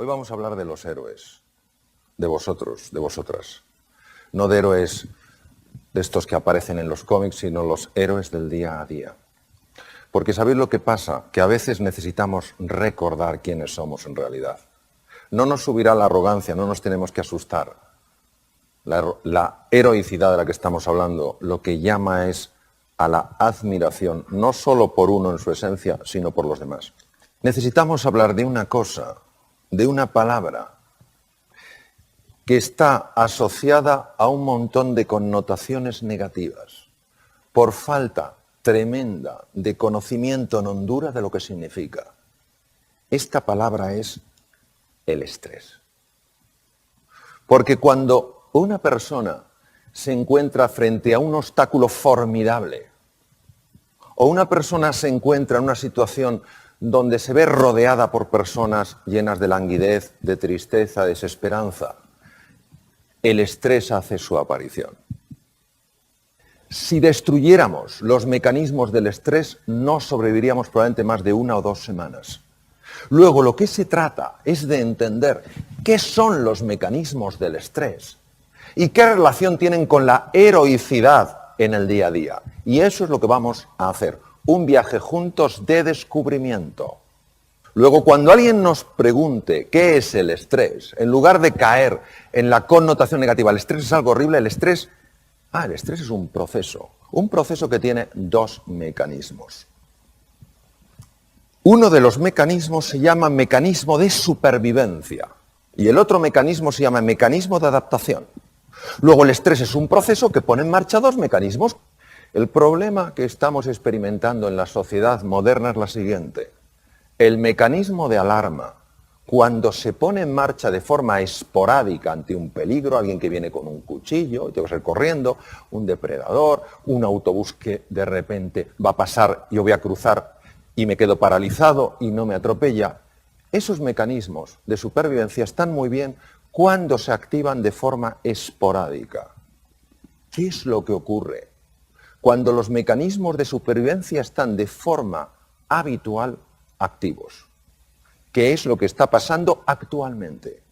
Hoy vamos a hablar de los héroes, de vosotros, de vosotras. No de héroes de estos que aparecen en los cómics, sino los héroes del día a día. Porque ¿sabéis lo que pasa? Que a veces necesitamos recordar quiénes somos en realidad. No nos subirá la arrogancia, no nos tenemos que asustar. La heroicidad de la que estamos hablando lo que llama es a la admiración, no solo por uno en su esencia, sino por los demás. Necesitamos hablar de una cosa, de una palabra, que está asociada a un montón de connotaciones negativas, por falta tremenda de conocimiento en Honduras de lo que significa. Esta palabra es el estrés. Porque cuando una persona se encuentra frente a un obstáculo formidable, o una persona se encuentra en una situación donde se ve rodeada por personas llenas de languidez, de tristeza, de desesperanza, el estrés hace su aparición. Si destruyéramos los mecanismos del estrés, no sobreviviríamos probablemente más de 1 o 2 semanas. Luego, lo que se trata es de entender qué son los mecanismos del estrés y qué relación tienen con la heroicidad en el día a día. Y eso es lo que vamos a hacer, un viaje juntos de descubrimiento. Luego, cuando alguien nos pregunte qué es el estrés, en lugar de caer en la connotación negativa, el estrés es algo horrible, el estrés es un proceso que tiene 2 mecanismos. Uno de los mecanismos se llama mecanismo de supervivencia y el otro mecanismo se llama mecanismo de adaptación. Luego el estrés es un proceso que pone en marcha 2 mecanismos. El problema que estamos experimentando en la sociedad moderna es la siguiente. El mecanismo de alarma, cuando se pone en marcha de forma esporádica ante un peligro, alguien que viene con un cuchillo y tengo que salir corriendo, un depredador, un autobús que de repente va a pasar, yo voy a cruzar y me quedo paralizado y no me atropella, esos mecanismos de supervivencia están muy bien cuando se activan de forma esporádica. ¿Qué es lo que ocurre? Cuando los mecanismos de supervivencia están de forma habitual activos. ¿Qué es lo que está pasando actualmente?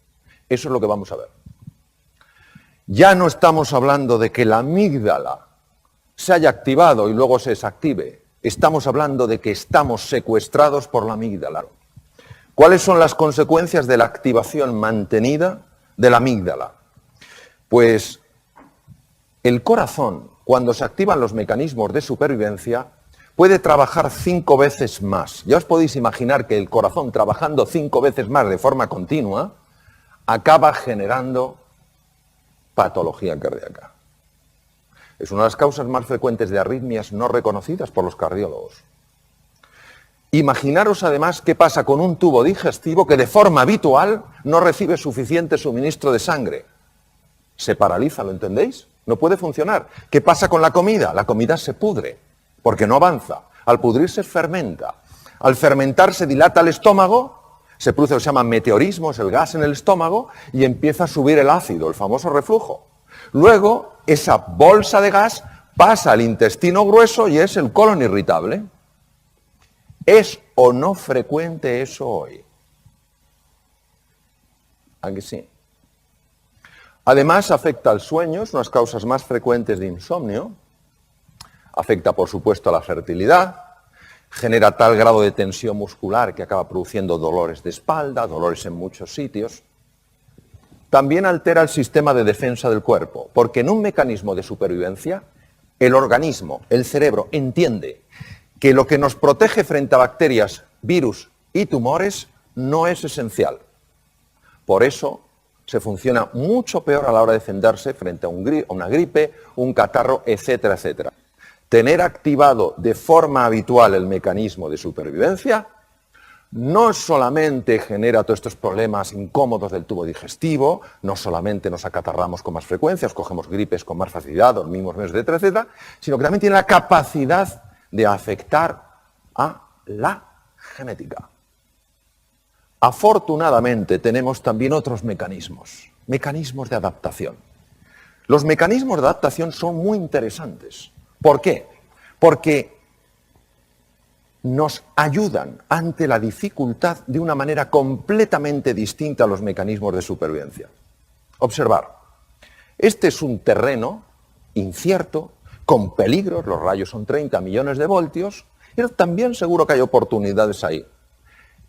Eso es lo que vamos a ver. Ya no estamos hablando de que la amígdala se haya activado y luego se desactive. Estamos hablando de que estamos secuestrados por la amígdala. ¿Cuáles son las consecuencias de la activación mantenida de la amígdala? Pues el corazón, cuando se activan los mecanismos de supervivencia, puede trabajar 5 veces más. Ya os podéis imaginar que el corazón trabajando 5 veces más de forma continua acaba generando patología cardíaca. Es una de las causas más frecuentes de arritmias no reconocidas por los cardiólogos. Imaginaros además qué pasa con un tubo digestivo que de forma habitual no recibe suficiente suministro de sangre. Se paraliza, ¿lo entendéis? No puede funcionar. ¿Qué pasa con la comida? La comida se pudre, porque no avanza. Al pudrirse fermenta. Al fermentar se dilata el estómago, se produce lo que se llama meteorismo, es el gas en el estómago, y empieza a subir el ácido, el famoso reflujo. Luego, esa bolsa de gas pasa al intestino grueso y es el colon irritable. ¿Es o no frecuente eso hoy? ¿A que sí? Además, afecta al sueño, es una de las causas más frecuentes de insomnio. Afecta, por supuesto, a la fertilidad. Genera tal grado de tensión muscular que acaba produciendo dolores de espalda, dolores en muchos sitios. También altera el sistema de defensa del cuerpo, porque en un mecanismo de supervivencia, el organismo, el cerebro, entiende que lo que nos protege frente a bacterias, virus y tumores no es esencial. Por eso se funciona mucho peor a la hora de defenderse frente a una gripe, un catarro, etcétera, etcétera. Tener activado de forma habitual el mecanismo de supervivencia no solamente genera todos estos problemas incómodos del tubo digestivo, no solamente nos acatarramos con más frecuencia, cogemos gripes con más facilidad, dormimos menos, etcétera, etcétera, sino que también tiene la capacidad de afectar a la genética. Afortunadamente tenemos también otros mecanismos de adaptación. Los mecanismos de adaptación son muy interesantes. ¿Por qué? Porque nos ayudan ante la dificultad de una manera completamente distinta a los mecanismos de supervivencia. Observar, este es un terreno incierto, con peligros, los rayos son 30 millones de voltios, pero también seguro que hay oportunidades ahí.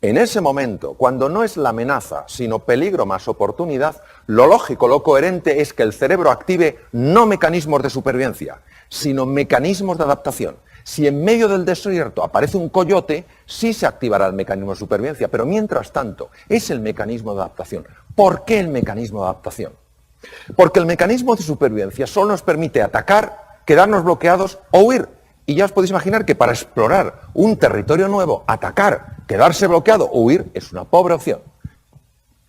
En ese momento, cuando no es la amenaza, sino peligro más oportunidad, lo lógico, lo coherente es que el cerebro active no mecanismos de supervivencia, sino mecanismos de adaptación. Si en medio del desierto aparece un coyote, sí se activará el mecanismo de supervivencia, pero mientras tanto es el mecanismo de adaptación. ¿Por qué el mecanismo de adaptación? Porque el mecanismo de supervivencia solo nos permite atacar, quedarnos bloqueados o huir. Y ya os podéis imaginar que para explorar un territorio nuevo, atacar, quedarse bloqueado o huir es una pobre opción.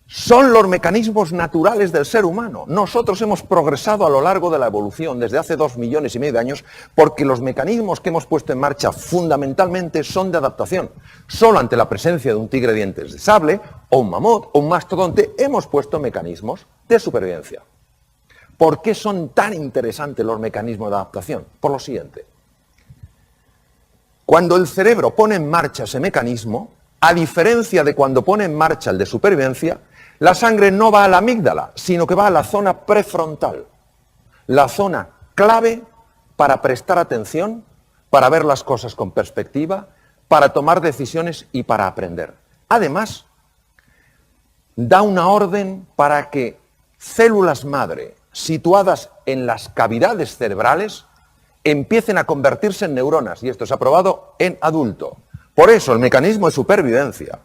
Son los mecanismos naturales del ser humano. Nosotros hemos progresado a lo largo de la evolución desde hace 2,5 millones de años porque los mecanismos que hemos puesto en marcha fundamentalmente son de adaptación. Solo ante la presencia de un tigre de dientes de sable o un mamut o un mastodonte hemos puesto mecanismos de supervivencia. ¿Por qué son tan interesantes los mecanismos de adaptación? Por lo siguiente. Cuando el cerebro pone en marcha ese mecanismo, a diferencia de cuando pone en marcha el de supervivencia, la sangre no va a la amígdala, sino que va a la zona prefrontal, la zona clave para prestar atención, para ver las cosas con perspectiva, para tomar decisiones y para aprender. Además, da una orden para que células madre situadas en las cavidades cerebrales empiecen a convertirse en neuronas, y esto se ha probado en adulto. Por eso el mecanismo de supervivencia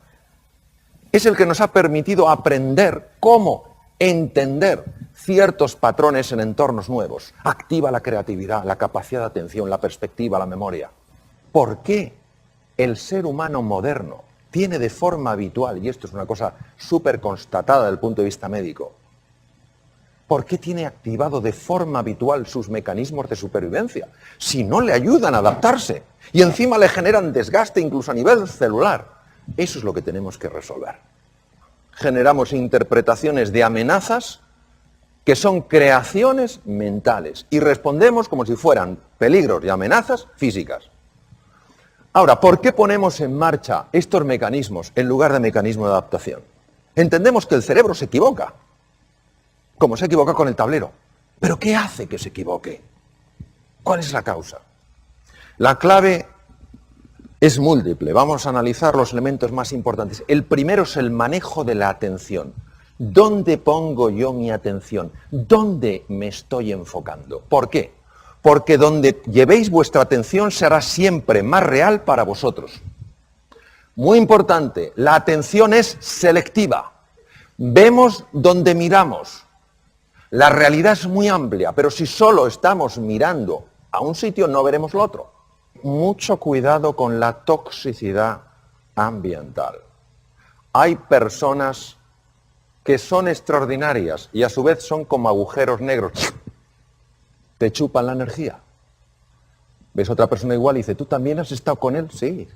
es el que nos ha permitido aprender cómo entender ciertos patrones en entornos nuevos. Activa la creatividad, la capacidad de atención, la perspectiva, la memoria. ¿Por qué el ser humano moderno tiene de forma habitual, y esto es una cosa súper constatada desde el punto de vista médico, ¿por qué tiene activado de forma habitual sus mecanismos de supervivencia? Si no le ayudan a adaptarse y encima le generan desgaste incluso a nivel celular. Eso es lo que tenemos que resolver. Generamos interpretaciones de amenazas que son creaciones mentales y respondemos como si fueran peligros y amenazas físicas. Ahora, ¿por qué ponemos en marcha estos mecanismos en lugar de mecanismos de adaptación? Entendemos que el cerebro se equivoca, como se equivoca con el tablero. ¿Pero qué hace que se equivoque? ¿Cuál es la causa? La clave es múltiple. Vamos a analizar los elementos más importantes. El primero es el manejo de la atención. ¿Dónde pongo yo mi atención? ¿Dónde me estoy enfocando? ¿Por qué? Porque donde llevéis vuestra atención será siempre más real para vosotros. Muy importante, la atención es selectiva. Vemos donde miramos. La realidad es muy amplia, pero si solo estamos mirando a un sitio, no veremos lo otro. Mucho cuidado con la toxicidad ambiental. Hay personas que son extraordinarias y a su vez son como agujeros negros. Te chupan la energía. Ves a otra persona igual y dice, ¿tú también has estado con él? Sí.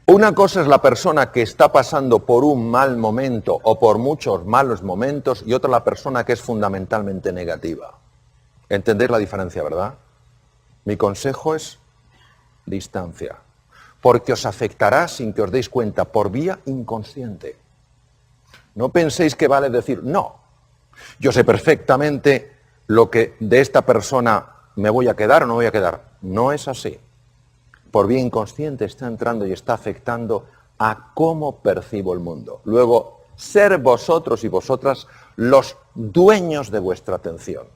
Una cosa es la persona que está pasando por un mal momento o por muchos malos momentos y otra la persona que es fundamentalmente negativa. ¿Entendéis la diferencia, verdad? Mi consejo es distancia, porque os afectará sin que os deis cuenta por vía inconsciente. No penséis que vale decir, no, yo sé perfectamente lo que de esta persona me voy a quedar o no voy a quedar. No es así. Por vía inconsciente está entrando y está afectando a cómo percibo el mundo. Luego, ser vosotros y vosotras los dueños de vuestra atención.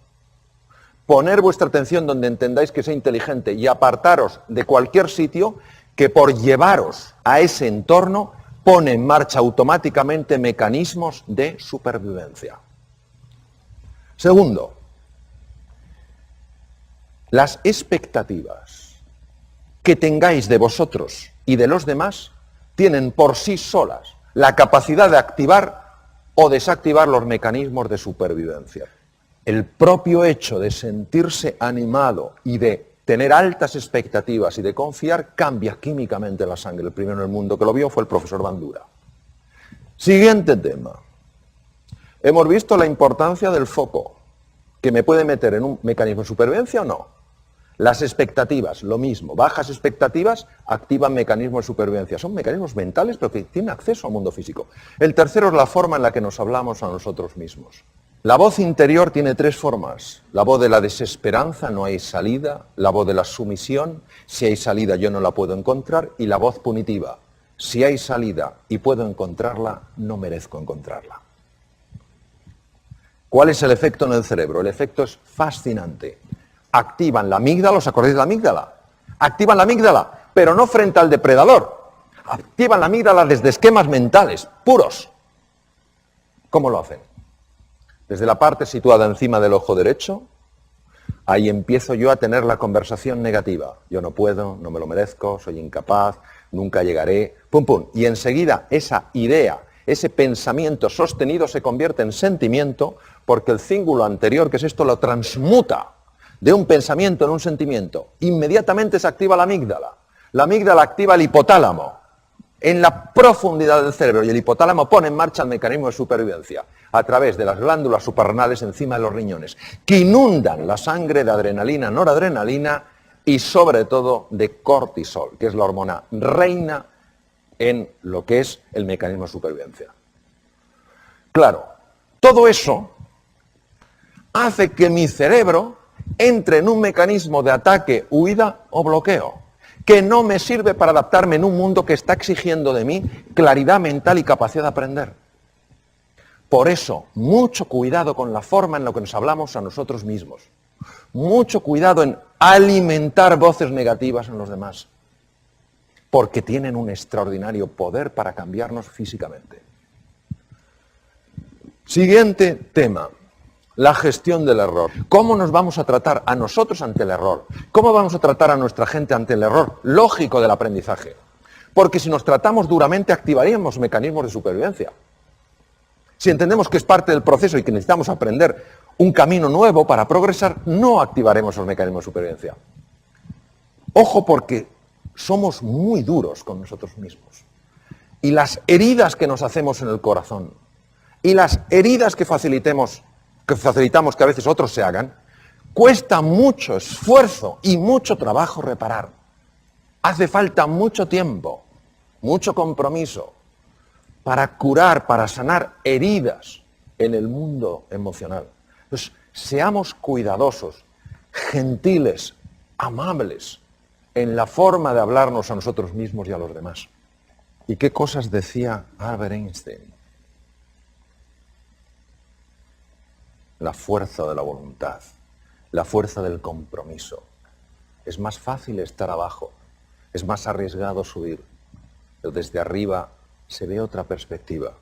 Poner vuestra atención donde entendáis que sea inteligente y apartaros de cualquier sitio que por llevaros a ese entorno pone en marcha automáticamente mecanismos de supervivencia. Segundo, las expectativas que tengáis de vosotros y de los demás tienen por sí solas la capacidad de activar o desactivar los mecanismos de supervivencia. El propio hecho de sentirse animado y de tener altas expectativas y de confiar cambia químicamente la sangre. El primero en el mundo que lo vio fue el profesor Bandura. Siguiente tema. Hemos visto la importancia del foco, que me puede meter en un mecanismo de supervivencia o no. Las expectativas, lo mismo. Bajas expectativas activan mecanismos de supervivencia. Son mecanismos mentales, pero que tienen acceso al mundo físico. El tercero es la forma en la que nos hablamos a nosotros mismos. La voz interior tiene tres formas. La voz de la desesperanza, no hay salida. La voz de la sumisión, si hay salida yo no la puedo encontrar. Y la voz punitiva, si hay salida y puedo encontrarla, no merezco encontrarla. ¿Cuál es el efecto en el cerebro? El efecto es fascinante. Activan la amígdala, ¿os acordáis de la amígdala? Activan la amígdala, pero no frente al depredador. Activan la amígdala desde esquemas mentales, puros. ¿Cómo lo hacen? Desde la parte situada encima del ojo derecho, ahí empiezo yo a tener la conversación negativa. Yo no puedo, no me lo merezco, soy incapaz, nunca llegaré, pum, pum. Y enseguida esa idea, ese pensamiento sostenido se convierte en sentimiento porque el cíngulo anterior, que es esto, lo transmuta de un pensamiento en un sentimiento. Inmediatamente se activa la amígdala. La amígdala activa el hipotálamo en la profundidad del cerebro y el hipotálamo pone en marcha el mecanismo de supervivencia a través de las glándulas suprarrenales encima de los riñones, que inundan la sangre de adrenalina, noradrenalina y sobre todo de cortisol, que es la hormona reina en lo que es el mecanismo de supervivencia. Claro, todo eso hace que mi cerebro entre en un mecanismo de ataque, huida o bloqueo, que no me sirve para adaptarme en un mundo que está exigiendo de mí claridad mental y capacidad de aprender. Por eso, mucho cuidado con la forma en la que nos hablamos a nosotros mismos. Mucho cuidado en alimentar voces negativas en los demás, porque tienen un extraordinario poder para cambiarnos físicamente. Siguiente tema. La gestión del error. ¿Cómo nos vamos a tratar a nosotros ante el error? ¿Cómo vamos a tratar a nuestra gente ante el error lógico del aprendizaje? Porque si nos tratamos duramente activaríamos mecanismos de supervivencia. Si entendemos que es parte del proceso y que necesitamos aprender un camino nuevo para progresar, no activaremos esos mecanismos de supervivencia. Ojo, porque somos muy duros con nosotros mismos. Y las heridas que nos hacemos en el corazón y las heridas que facilitamos que a veces otros se hagan, cuesta mucho esfuerzo y mucho trabajo reparar. Hace falta mucho tiempo, mucho compromiso para curar, para sanar heridas en el mundo emocional. Entonces, seamos cuidadosos, gentiles, amables en la forma de hablarnos a nosotros mismos y a los demás. ¿Y qué cosas decía Albert Einstein? La fuerza de la voluntad, la fuerza del compromiso. Es más fácil estar abajo, es más arriesgado subir, pero desde arriba se ve otra perspectiva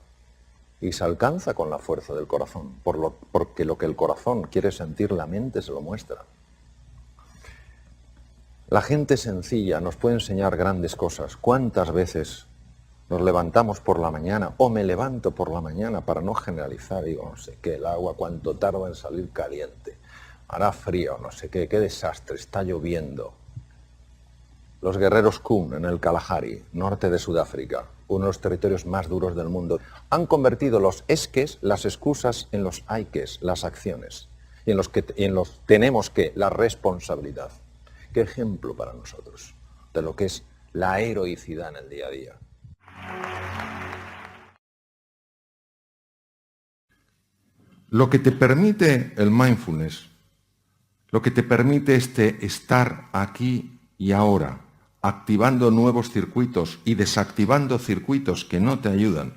y se alcanza con la fuerza del corazón, porque lo que el corazón quiere sentir, la mente se lo muestra. La gente sencilla nos puede enseñar grandes cosas. ¿Cuántas veces nos levantamos por la mañana, o me levanto por la mañana para no generalizar, digo, no sé qué, el agua cuánto tarda en salir caliente, hará frío, no sé qué desastre, está lloviendo. Los guerreros Kun en el Kalahari, norte de Sudáfrica, uno de los territorios más duros del mundo, han convertido los esques, las excusas, en los haikes, las acciones, y en los tenemos que, la responsabilidad. Qué ejemplo para nosotros de lo que es la heroicidad en el día a día. Lo que te permite el mindfulness, lo que te permite estar aquí y ahora, activando nuevos circuitos y desactivando circuitos que no te ayudan,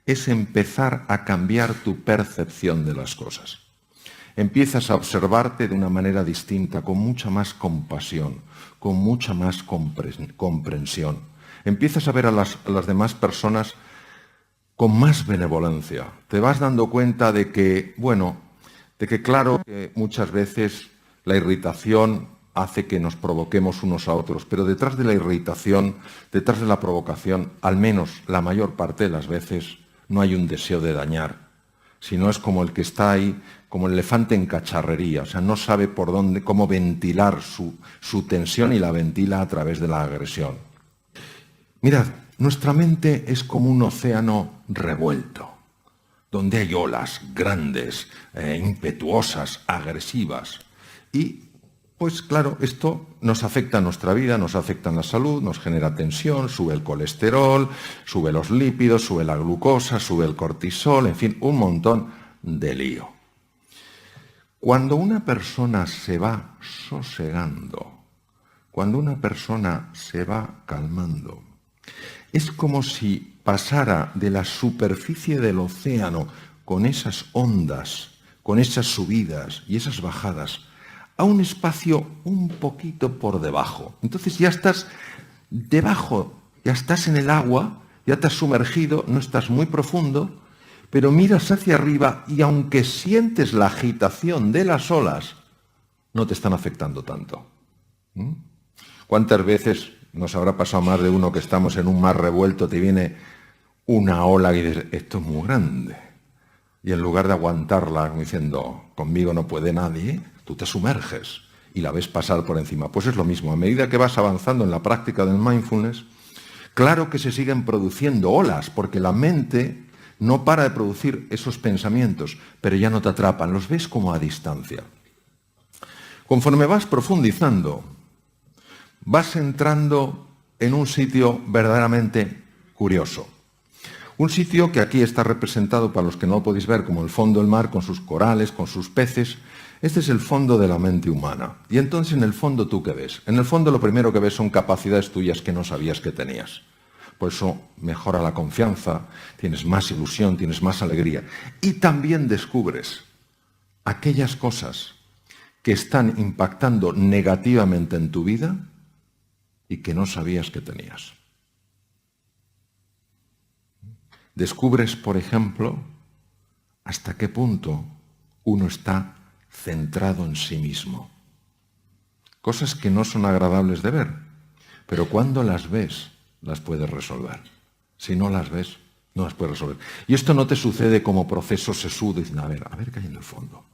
es empezar a cambiar tu percepción de las cosas. Empiezas a observarte de una manera distinta, con mucha más compasión, con mucha más comprensión. Empiezas a ver a las demás personas con más benevolencia. Te vas dando cuenta de que, claro, que muchas veces la irritación hace que nos provoquemos unos a otros, pero detrás de la irritación, detrás de la provocación, al menos la mayor parte de las veces, no hay un deseo de dañar, sino es como el que está ahí, como el elefante en cacharrería, o sea, no sabe por dónde, cómo ventilar su tensión y la ventila a través de la agresión. Mirad, nuestra mente es como un océano revuelto, donde hay olas grandes, impetuosas, agresivas. Y Pues claro, esto nos afecta a nuestra vida, nos afecta en la salud, nos genera tensión, sube el colesterol, sube los lípidos, sube la glucosa, sube el cortisol, en fin, un montón de lío. Cuando una persona se va sosegando, cuando una persona se va calmando, es como si pasara de la superficie del océano con esas ondas, con esas subidas y esas bajadas, a un espacio un poquito por debajo. Entonces ya estás debajo, ya estás en el agua, ya te has sumergido, no estás muy profundo, pero miras hacia arriba y aunque sientes la agitación de las olas, no te están afectando tanto. ¿Cuántas veces nos habrá pasado más de uno que estamos en un mar revuelto, te viene una ola y dices, esto es muy grande? Y en lugar de aguantarla como diciendo, conmigo no puede nadie, tú te sumerges y la ves pasar por encima. Pues es lo mismo, a medida que vas avanzando en la práctica del mindfulness, claro que se siguen produciendo olas, porque la mente no para de producir esos pensamientos, pero ya no te atrapan, los ves como a distancia. Conforme vas profundizando, vas entrando en un sitio verdaderamente curioso. Un sitio que aquí está representado, para los que no lo podéis ver, como el fondo del mar, con sus corales, con sus peces. Este es el fondo de la mente humana. Y entonces, en el fondo, ¿tú qué ves? En el fondo, lo primero que ves son capacidades tuyas que no sabías que tenías. Por eso mejora la confianza, tienes más ilusión, tienes más alegría. Y también descubres aquellas cosas que están impactando negativamente en tu vida y que no sabías que tenías. Descubres, por ejemplo, hasta qué punto uno está centrado en sí mismo. Cosas que no son agradables de ver, pero cuando las ves, las puedes resolver. Si no las ves, no las puedes resolver. Y esto no te sucede como proceso sesudo, diciendo, a ver qué hay en el fondo.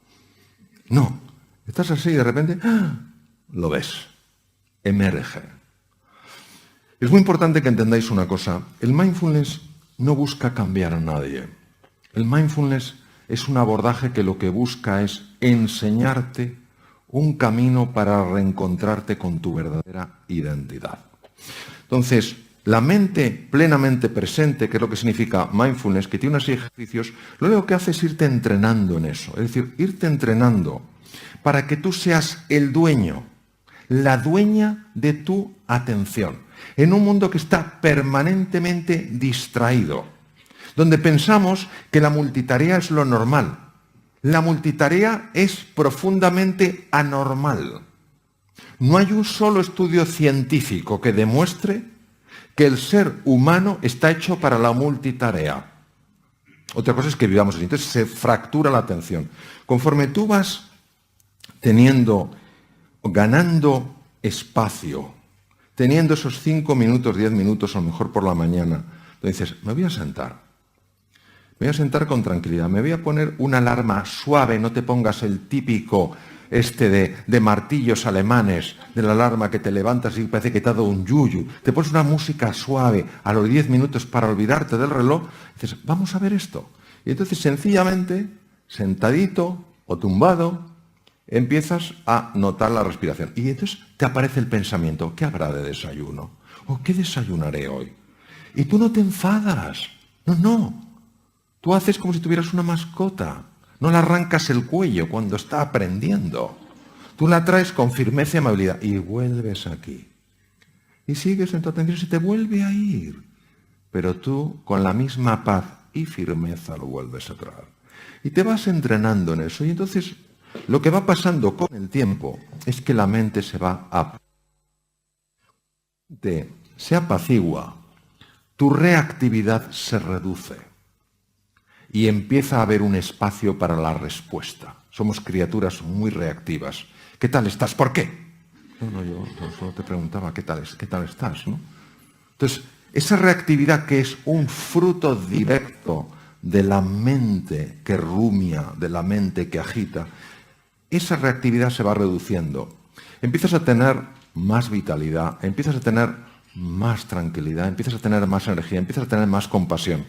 No, estás así y de repente, lo ves, emerge. Es muy importante que entendáis una cosa, el mindfulness no busca cambiar a nadie. El mindfulness es un abordaje que lo que busca es enseñarte un camino para reencontrarte con tu verdadera identidad. Entonces, la mente plenamente presente, que es lo que significa mindfulness, que tiene una serie de ejercicios, lo único que hace es irte entrenando en eso. Es decir, irte entrenando para que tú seas el dueño, la dueña de tu atención. En un mundo que está permanentemente distraído, donde pensamos que la multitarea es lo normal. La multitarea es profundamente anormal. No hay un solo estudio científico que demuestre que el ser humano está hecho para la multitarea. Otra cosa es que vivamos así. Entonces se fractura la atención. Conforme tú vas ganando espacio, teniendo esos 5 minutos, 10 minutos, a lo mejor por la mañana, dices, me voy a sentar. Me voy a sentar con tranquilidad. Me voy a poner una alarma suave, no te pongas el típico de martillos alemanes, de la alarma que te levantas y parece que te ha dado un yuyu. Te pones una música suave a los 10 minutos para olvidarte del reloj. Y dices, vamos a ver esto. Y entonces sencillamente, sentadito o tumbado, empiezas a notar la respiración. Y entonces te aparece el pensamiento, ¿qué habrá de desayuno? ¿O qué desayunaré hoy? Y tú no te enfadas. No. Tú haces como si tuvieras una mascota. No le arrancas el cuello cuando está aprendiendo. Tú la traes con firmeza y amabilidad y vuelves aquí. Y sigues en tu atención y se te vuelve a ir. Pero tú, con la misma paz y firmeza, lo vuelves a traer. Y te vas entrenando en eso. Y entonces, lo que va pasando con el tiempo es que la mente se apacigua, tu reactividad se reduce. Y empieza a haber un espacio para la respuesta. Somos criaturas muy reactivas. ¿Qué tal estás? ¿Por qué? No, yo solo te preguntaba qué tal estás, ¿no? Entonces, esa reactividad que es un fruto directo de la mente que rumia, de la mente que agita, esa reactividad se va reduciendo. Empiezas a tener más vitalidad, empiezas a tener más tranquilidad, empiezas a tener más energía, empiezas a tener más compasión.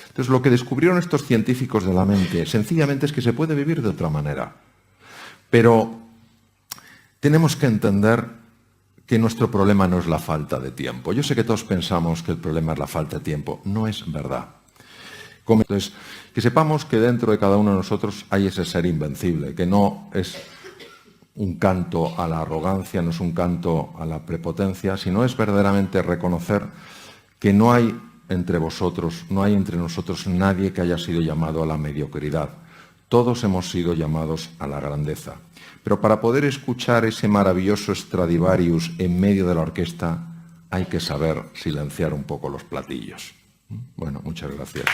Entonces, lo que descubrieron estos científicos de la mente, sencillamente es que se puede vivir de otra manera. Pero tenemos que entender que nuestro problema no es la falta de tiempo. Yo sé que todos pensamos que el problema es la falta de tiempo. No es verdad. Entonces, que sepamos que dentro de cada uno de nosotros hay ese ser invencible, que no es un canto a la arrogancia, no es un canto a la prepotencia, sino es verdaderamente reconocer que no hay entre vosotros, no hay entre nosotros nadie que haya sido llamado a la mediocridad. Todos hemos sido llamados a la grandeza. Pero para poder escuchar ese maravilloso Stradivarius en medio de la orquesta, hay que saber silenciar un poco los platillos. Bueno, muchas gracias.